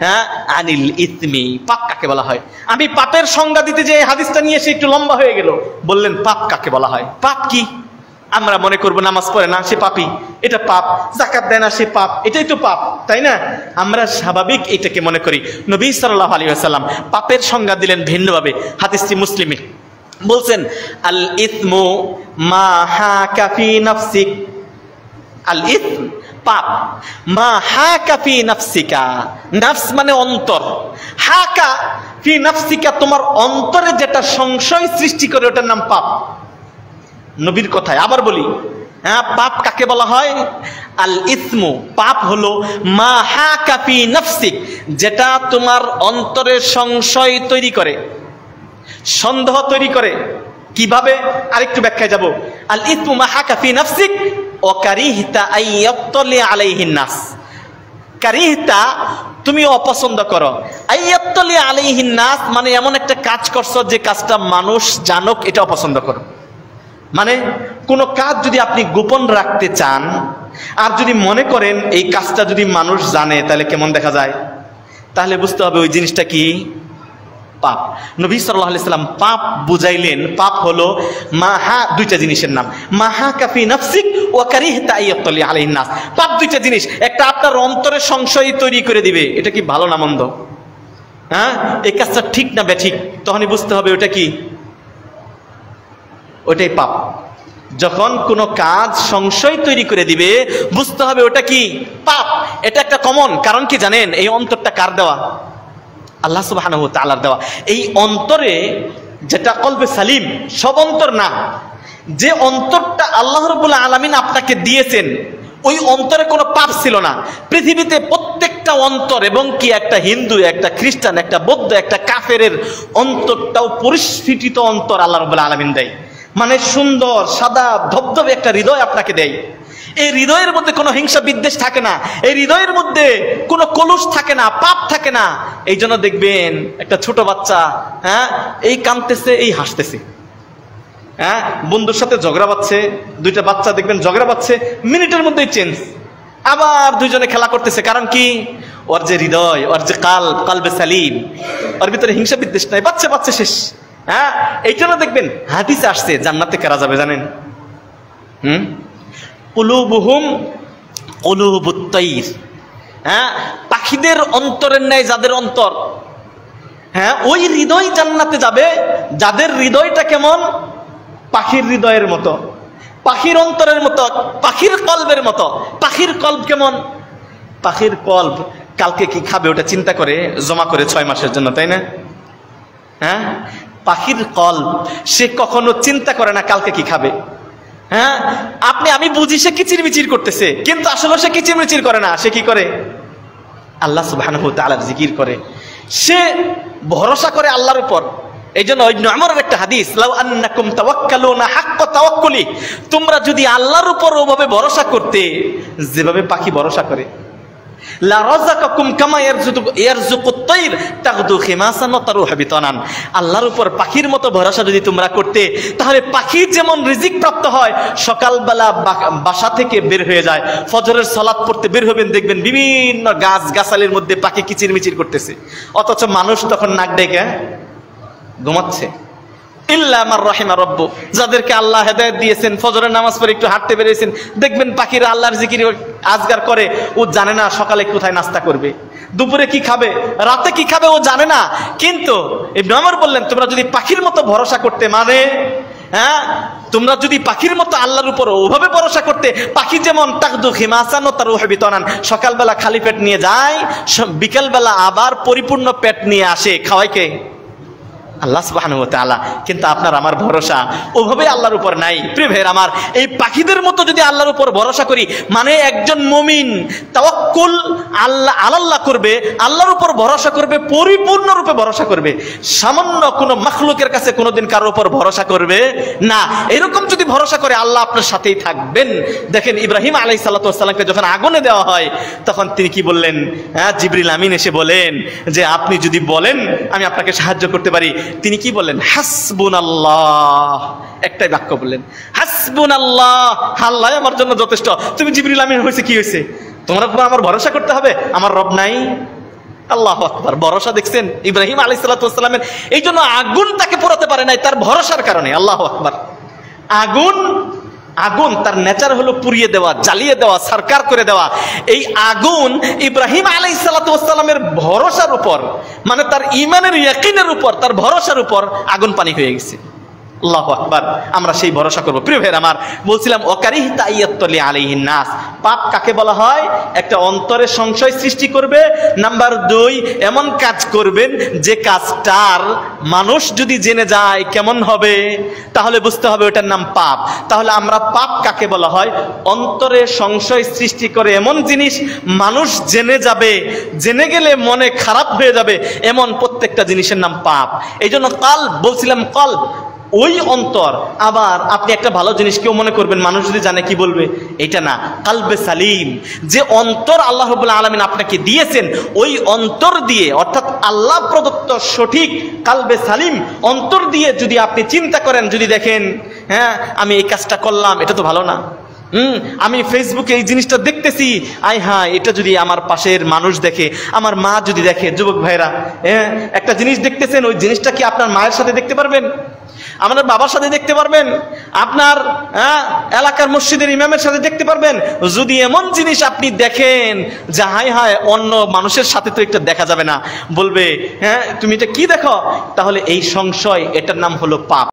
হ্যাঁ, আনিল ইসমি, পাপ কাকে বলা হয়। আমি পাপের সংজ্ঞা দিতে যে হাদিসটা নিয়ে এসে একটু লম্বা হয়ে গেল। বললেন পাপ কাকে বলা হয়। পাপ কি? আমরা মনে করব নামাজ পড়ে না সে পাপী, এটা পাপ। যাকাত দেয় না সে পাপ, এটাই তো পাপ, তাই না? আমরা স্বাভাবিক এটাকে মনে করি। নবী সাল্লাল্লাহু আলাইহি ওয়াসাল্লাম পাপের সংজ্ঞা দিলেন ভিন্নভাবে। হাদিসটি মুসলিমে বলছেন, আল ইসমু মা হাকা ফি নাফসিক। আল ইসম পাপ, মা হাকা ফি নাফসিকা, নাফস মানে অন্তর, হাকা ফি নাফসিকা তোমার অন্তরে যেটা সংশয় সৃষ্টি করে ওটার নাম পাপ। নবীর কথায় আবার বলি, হ্যাঁ, পাপ কাকে বলা হয়? আল ইসমু, পাপ হলো মা হাকা ফি নাফসিক, যেটা তোমার অন্তরে সংশয় তৈরি করে, সন্দেহ তৈরি করে। কিভাবে? আরেকটু ব্যাখ্যায় যাব। আল ইসমু মা হাকা ফি নাফসিক ওয়া কারিহতা আইয়াতলি আলাইহিন নাস। কারিহতা তুমি অপছন্দ করো, আইয়াতলি আলাইহিন নাস মানে এমন একটা কাজ করছো যে কাজটা মানুষ জানুক, এটা অপছন্দ করো। মানে কোনো কাজ যদি আপনি গোপন রাখতে চান আর যদি মনে করেন এই কাজটা যদি মানুষ জানে তাহলে কেমন দেখা যায়, তাহলে বুঝতে হবে ওই জিনিসটা কি? পাপ। নবী সাল্লাল্লাহু আলাইহি সাল্লাম পাপ বুঝাইলেন, পাপ হলো মাহা, দুইটা জিনিসের নাম, মাহা কাফি নাফসিক ওয়া কারিহতা আইয়াতলি আলাইহিন নাস। পাপ দুইটা জিনিস, একটা আপনার অন্তরে সংশয় তৈরি করে দিবে, এটা কি ভালো না মন্দ, হ্যাঁ, এই কাজটা ঠিক না বেঠিক, তখনই বুঝতে হবে ওটা কি, ওটাই পাপ। যখন কোনো কাজ সংশয় তৈরি করে দিবে বুঝতে হবে ওটা কি? পাপ। এটা একটা কমন কারণ কি জানেন? এই অন্তরটা কার দেওয়া? আল্লাহ সুবহানাহু ওয়া তাআলার দেওয়া। এই অন্তরে যেটা কলবে সালিম, সব অন্তর না, যে অন্তরটা আল্লাহ রাব্বুল আলামিন আপনাকে দিয়েছেন ওই অন্তরে কোনো পাপ ছিল না। পৃথিবীতে প্রত্যেকটা অন্তর, এবং কি একটা হিন্দু, একটা খ্রিস্টান, একটা বৌদ্ধ, একটা কাফেরের অন্তরটাও পরিস্ফুটিত অন্তর আল্লাহ রাব্বুল আলামিন দেয়। মানে সুন্দর সাদা ধবধবে একটা হৃদয় আপনাকে দেয়। এই হৃদয়ের মধ্যে কোনো হিংসা বিদ্বেষ থাকে না, এই হৃদয়ের মধ্যে কোনো কলুষ থাকে না, পাপ থাকে না। এই জন্য দেখবেন একটা ছোট বাচ্চা, হ্যাঁ, এই কাঁদতেছে এই হাসতেছে, হ্যাঁ, বন্ধুর সাথে ঝগড়া পাচ্ছে, দুইটা বাচ্চা দেখবেন ঝগড়া পাচ্ছে, মিনিটের মধ্যেই চেঞ্জ, আবার দুইজনে খেলা করতেছে। কারণ কি? ওর যে হৃদয়, ওর যে কালবে সালিম, ওর ভিতরে হিংসা বিদ্বেষ নাই, বাচ্চা বাচ্চা শেষ। হ্যাঁ, এই জন্য দেখবেন হাদিসে আসছে জান্নাতে কারা যাবে জানেন? কুলুবুহুম কুলুবুত তাইর, হ্যাঁ, পাখিদের অন্তরের ন্যায় যাদের অন্তর, হ্যাঁ, ওই হৃদয় জান্নাতে যাবে যাদের হৃদয়টা কেমন? পাখির হৃদয়ের মতো, পাখির অন্তরের মতো, পাখির কলবের মতো। পাখির কলব কেমন? পাখির কলব কালকে কি খাবে ওটা চিন্তা করে জমা করে 6 মাসের জন্য, তাই না? হ্যাঁ, পাখির কলব সে কখনো চিন্তা করে না কালকে কি খাবে। হ্যাঁ, আমি বুঝি সে কিচিরমিচির করতেছে, কিন্তু আসলে সে কিচিরমিচির করে না। সে কি করে? আল্লাহ সুবহানাহু ওয়া তাআলার জিকির করে, সে ভরসা করে আল্লাহর উপর। এই জন্য ইবনে উমরের একটা হাদিস, লাউ আন্নাকুম তাওয়াক্কালুনা হাক্কা তাওয়াক্কুলি, তোমরা যদি আল্লাহর উপর ওভাবে ভরসা করতে যেভাবে পাখি ভরসা করে, লা রাযাকাকুম কামা ইয়ারযুকুত তাইর তাগদু খিমাসান ওয়া তারুহু বিতানান। আল্লাহর উপর পাখির মতো ভরসা যদি তোমরা করতে, তাহলে পাখি যেমন রিজিক প্রাপ্ত হয়, সকালবেলা বাসা থেকে বের হয়ে যায়, ফজরের সালাত পড়তে বের হবেন, দেখবেন বিভিন্ন গাছ গাছালির মধ্যে পাখি কিচিরমিচির করতেছে, অথচ মানুষ তখন নাক ডেকে ঘুমাচ্ছে। ইল্লা মার রাহিমা রাব্বু, যাদেরকে আল্লাহ হেদায়েত দিয়েছেন, ফজরের নামাজ পড়ে একটু হাঁটতে বেরিয়েছেন, দেখবেন পাখিরা আল্লাহর জিকির আজগার করে। ও জানে না সকালে কোথায় নাস্তা করবে, দুপুরে কি খাবে, রাতে কি খাবে, ও জানে না। কিন্তু ইবনে উমর বললেন, তোমরা যদি পাখির মতো ভরসা করতে, মানে হ্যাঁ, তোমরা যদি পাখির মতো আল্লাহর উপর ওভাবে ভরসা করতে, পাখি যেমন তাগদু খিমাসান ওয়া তারুহু বিতানান, সকালবেলা খালি পেট নিয়ে যায়, বিকালবেলা আবার পরিপূর্ণ পেট নিয়ে আসে, খাওয়ায় কে? আল্লাহ সুবহানাহু ওয়া তাআলা। কিন্তু আপনার আমার ভরসা ওভাবে আল্লাহর উপর নাই। প্রিয় ভাইয়ের আমার, এই পাখিদের মতো যদি আল্লাহর উপর ভরসা করি, মানে একজন মুমিন তাওয়াক্কুল আল্লাহ করবে, আল্লাহর উপর ভরসা করবে, পরিপূর্ণরূপে ভরসা করবে, সামান্য কোনো মাখলুকের কাছে কোনোদিন কারোর উপর ভরসা করবে না। এরকম যদি ভরসা করে, আল্লাহ আপনার সাথেই থাকবেন। দেখেন ইব্রাহিম আলাইহিস সালাতু ওয়াস সালামকে যখন আগুনে দেওয়া হয়, তখন তিনি কি বললেন? হ্যাঁ, জিবরিল আমিন এসে বলেন যে আপনি যদি বলেন আমি আপনাকে সাহায্য করতে পারি। তিনি কি বললেন? হাসবুনাল্লাহ, একটাই বাক্য বললেন, হাসবুনাল্লাহ, আল্লাহ আমার জন্য যথেষ্ট। তুমি জিবরিল আমিন হয়েছে কি হয়েছে? তোমার উপর আমার ভরসা করতে হবে, আমার রব নাই। আল্লাহু আকবার, ভরসা দেখছেন ইব্রাহিম আলাইহিস সালাতু ওয়াস সালামের, এই জন্য আগুন তাকে পোড়াতে পারে নাই তার ভরসার কারণে। আল্লাহু আকবার। আগুন তার নেচার হলো পুড়িয়ে দেওয়া, জ্বালিয়ে দেওয়া, সরকার করে দেওয়া। এই আগুন ইব্রাহিম আলাইহিস সালাতু ওয়াস সালামের ভরসার উপর, মানে তার ঈমানের ইয়াকিনের উপর, তার ভরসার উপর আগুন পানি হয়ে গেছে। আল্লাহু আকবার। আমরা সেই ভরসা করব। প্রিয় ভাইরা আমার, বলছিলাম ওয়াকারিহতা আইয়াতুলি আলাইহিন নাস, পাপ কাকে বলা হয়? একটা অন্তরে সংশয় সৃষ্টি করবে। নাম্বার 2, এমন কাজ করবেন যে কাজটার মানুষ যদি জেনে যায় কেমন হবে, তাহলে বুঝতে হবে ওটার নাম পাপ। তাহলে আমরা পাপ কাকে বলা হয়? অন্তরে সংশয় সৃষ্টি করে এমন জিনিস মানুষ জেনে যাবে, জেনে গেলে মনে খারাপ হয়ে যাবে, এমন প্রত্যেকটা জিনিসের নাম পাপ। এই জন্য কলব, বলছিলাম কলব ওই অন্তর। আবার আপনি একটা ভালো জিনিস কেউ মনে করবেন, মানুষ যদি জানে কি বলবে, এটা না। কলবে সালিম, যে অন্তর আল্লাহ রাব্বুল আলামিন আপনাকে দিয়েছেন, ওই অন্তর দিয়ে, অর্থাৎ আল্লাহ প্রদত্ত সঠিক কলবে সালিম অন্তর দিয়ে যদি আপনি চিন্তা করেন, যদি দেখেন হ্যাঁ আমি এই কাজটা করলাম, এটা তো ভালো না, আমি ফেসবুকে এই জিনিসটা দেখতেছি, হ্যাঁ এটা যদি আমার পাশের মানুষ দেখে, আমার মা যদি দেখে। যুবক ভাইরা, একটা জিনিস দেখতেছেন, ওই জিনিসটা কি আপনার মায়ের সাথে দেখতে পারবেন? আপনার বাবার সাথে দেখতে পারবেন? আপনার এলাকার মসজিদের ইমামের সাথে দেখতে পারবেন? যদি এমন জিনিস আপনি দেখেন যে হায় হায় অন্য মানুষের সাথে তো এটা দেখা যাবে না, বলবে হ্যাঁ তুমি এটা কি দেখো, তাহলে এই সংশয়, এটার নাম হলো পাপ।